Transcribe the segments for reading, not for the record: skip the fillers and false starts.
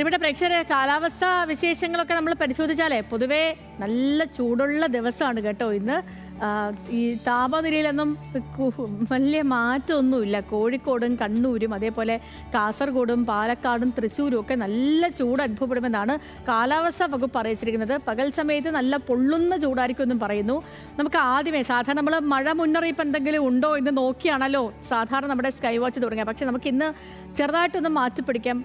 ഇവിടെ പ്രേക്ഷകരെ കാലാവസ്ഥ വിശേഷങ്ങളൊക്കെ നമ്മൾ പരിശോധിച്ചാലേ പൊതുവേ നല്ല ചൂടുള്ള ദിവസമാണ് കേട്ടോ ഇന്ന്. ഈ താപനിലയിലൊന്നും വലിയ മാറ്റമൊന്നുമില്ല. കോഴിക്കോടും കണ്ണൂരും അതേപോലെ കാസർഗോഡും പാലക്കാടും തൃശ്ശൂരും ഒക്കെ നല്ല ചൂട് അനുഭവപ്പെടുമെന്നാണ് കാലാവസ്ഥാ വകുപ്പ് അറിയിച്ചിരിക്കുന്നത്. പകൽ സമയത്ത് നല്ല പൊള്ളുന്ന ചൂടായിരിക്കും എന്നും പറയുന്നു. നമുക്ക് ആദ്യമേ സാധാരണ നമ്മൾ മഴ മുന്നറിയിപ്പ് എന്തെങ്കിലും ഉണ്ടോ എന്ന് നോക്കിയാണല്ലോ സാധാരണ നമ്മുടെ സ്കൈ വാച്ച് തുടങ്ങിയത്. പക്ഷെ നമുക്ക് ഇന്ന് ചെറുതായിട്ടൊന്ന് മാറ്റിപ്പിടിക്കാം.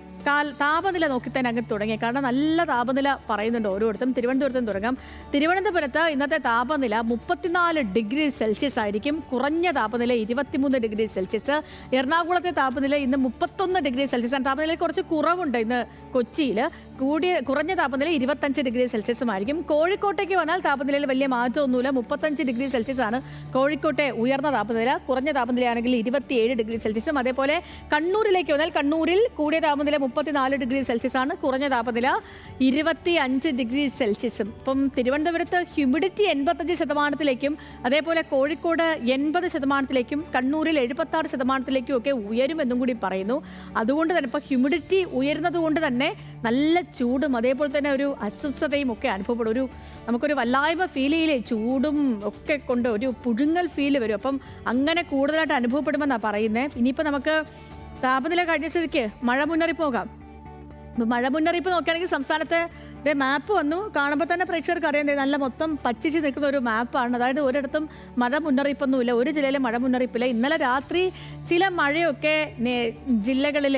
താപനില നോക്കി തന്നെ അങ്ങ് തുടങ്ങി. കാരണം നല്ല താപനില പറയുന്നുണ്ട് ഓരോരുത്തരും. തിരുവനന്തപുരത്തും തുടങ്ങാം. തിരുവനന്തപുരത്ത് ഇന്നത്തെ താപനില 34 ഡിഗ്രി സെൽഷ്യസ് ആയിരിക്കും. കുറഞ്ഞ താപനില 23 ഡിഗ്രി സെൽഷ്യസ്. എറണാകുളത്തെ താപനില ഇന്ന് 31 ഡിഗ്രി സെൽഷ്യസ് ആണ്. താപനിലയിൽ കുറച്ച് കുറവുണ്ട് ഇന്ന് കൊച്ചിയിൽ. കുറഞ്ഞ താപനില 25 ഡിഗ്രി സെൽഷ്യസുമായിരിക്കും. കോഴിക്കോട്ടേക്ക് വന്നാൽ താപനിലയിൽ വലിയ മാറ്റമൊന്നുമില്ല. 35 ഡിഗ്രി സെൽഷ്യസ് ആണ് കോഴിക്കോട്ടെ ഉയർന്ന താപനില. കുറഞ്ഞ താപനിലയാണെങ്കിൽ 27 ഡിഗ്രി സെൽഷ്യസും. അതേപോലെ കണ്ണൂരിലേക്ക് വന്നാൽ കണ്ണൂരിൽ കൂടിയ താപനില 34 ഡിഗ്രി സെൽഷ്യസ് ആണ്. കുറഞ്ഞ താപനില 25 ഡിഗ്രി സെൽഷ്യസും. ഇപ്പം തിരുവനന്തപുരത്ത് ഹ്യൂമിഡിറ്റി 85%, അതേപോലെ കോഴിക്കോട് 80%, കണ്ണൂരിൽ 76% ഒക്കെ ഉയരുമെന്നും കൂടി പറയുന്നു. അതുകൊണ്ട് തന്നെ ഇപ്പം ഹ്യൂമിഡിറ്റി ഉയരുന്നത് കൊണ്ട് തന്നെ നല്ല ചൂടും അതേപോലെ തന്നെ ഒരു അസ്വസ്ഥതയും ഒക്കെ അനുഭവപ്പെടും. നമുക്കൊരു വല്ലായ്മ ഫീൽ ചെയ്യില്ലേ? ചൂടും ഒക്കെ കൊണ്ട് ഒരു പുഴുങ്ങൽ ഫീൽ വരും. അപ്പം അങ്ങനെ കൂടുതലായിട്ട് അനുഭവപ്പെടുമെന്നാണ് പറയുന്നത്. ഇനിയിപ്പോൾ നമുക്ക് താപനില കഴിഞ്ഞ സ്ഥിതിക്ക് മഴ മുന്നറിയിപ്പ് നോക്കാം. മഴ മുന്നറിയിപ്പ് നോക്കുകയാണെങ്കിൽ സംസ്ഥാനത്ത് മാപ്പ് വന്നു. കാണുമ്പോൾ തന്നെ പ്രേക്ഷകർക്ക് അറിയാം നല്ല മൊത്തം പച്ചിച്ച് നിൽക്കുന്ന ഒരു മാപ്പാണ്. അതായത് ഒരിടത്തും മഴ മുന്നറിയിപ്പൊന്നുമില്ല. ഒരു ജില്ലയിലെ മഴ മുന്നറിയിപ്പില്ല. ഇന്നലെ രാത്രി ചില മഴയൊക്കെ ജില്ലകളിൽ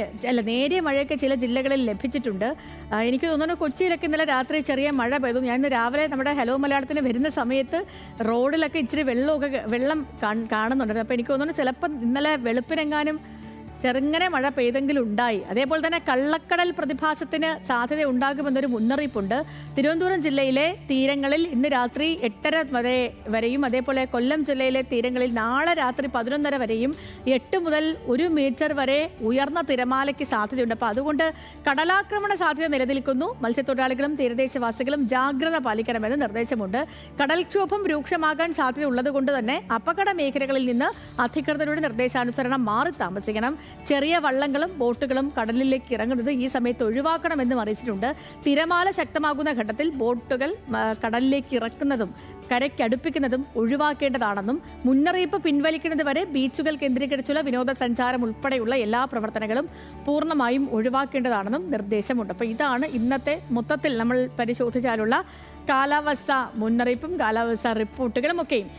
നേരിയ മഴയൊക്കെ ചില ജില്ലകളിൽ ലഭിച്ചിട്ടുണ്ട്. എനിക്ക് തോന്നുന്നു കൊച്ചിയിലൊക്കെ ഇന്നലെ രാത്രി ചെറിയ മഴ പെയ്തു. ഞാൻ ഇന്ന് രാവിലെ നമ്മുടെ ഹലോ മലയാളത്തിന് വരുന്ന സമയത്ത് റോഡിലൊക്കെ ഇച്ചിരി വെള്ളം കാണുന്നുണ്ടായിരുന്നു. അപ്പോൾ എനിക്ക് തോന്നുന്നു ചിലപ്പോൾ ഇന്നലെ വെളുപ്പിനെങ്ങാനും ചെറുങ്ങനെ മഴ പെയ്തെങ്കിലും ഉണ്ടായി. അതേപോലെ തന്നെ കള്ളക്കടൽ പ്രതിഭാസത്തിന് സാധ്യത ഉണ്ടാകുമെന്നൊരു മുന്നറിയിപ്പുണ്ട്. തിരുവനന്തപുരം ജില്ലയിലെ തീരങ്ങളിൽ ഇന്ന് രാത്രി 8:30 വരെയും അതേപോലെ കൊല്ലം ജില്ലയിലെ തീരങ്ങളിൽ നാളെ രാത്രി 11:30 വരെയും 8 മുതൽ 1 മീറ്റർ വരെ ഉയർന്ന തിരമാലയ്ക്ക് സാധ്യതയുണ്ട്. അപ്പോൾ അതുകൊണ്ട് കടലാക്രമണ സാധ്യത നിലനിൽക്കുന്നു. മത്സ്യത്തൊഴിലാളികളും തീരദേശവാസികളും ജാഗ്രത പാലിക്കണമെന്ന് നിർദ്ദേശമുണ്ട്. കടൽക്ഷോഭം രൂക്ഷമാകാൻ സാധ്യത ഉള്ളത് കൊണ്ട് തന്നെ അപകട മേഖലകളിൽ നിന്ന് അധികൃതരുടെ നിർദ്ദേശാനുസരണം മാറി താമസിക്കണം. ചെറിയ വള്ളങ്ങളും ബോട്ടുകളും കടലിലേക്ക് ഇറങ്ങുന്നത് ഈ സമയത്ത് ഒഴിവാക്കണമെന്നും അറിയിച്ചിട്ടുണ്ട്. തിരമാല ശക്തമാകുന്ന ഘട്ടത്തിൽ ബോട്ടുകൾ കടലിലേക്ക് ഇറക്കുന്നതും കരയ്ക്കടുപ്പിക്കുന്നതും ഒഴിവാക്കേണ്ടതാണെന്നും മുന്നറിയിപ്പ് പിൻവലിക്കുന്നത് വരെ ബീച്ചുകൾ കേന്ദ്രീകരിച്ചുള്ള വിനോദസഞ്ചാരം ഉൾപ്പെടെയുള്ള എല്ലാ പ്രവർത്തനങ്ങളും പൂർണ്ണമായും ഒഴിവാക്കേണ്ടതാണെന്നും നിർദ്ദേശമുണ്ട്. അപ്പോൾ ഇതാണ് ഇന്നത്തെ മൊത്തത്തിൽ നമ്മൾ പരിശോധിച്ചാലുള്ള കാലാവസ്ഥ മുന്നറിയിപ്പും കാലാവസ്ഥ റിപ്പോർട്ടുകളും ഒക്കെയും.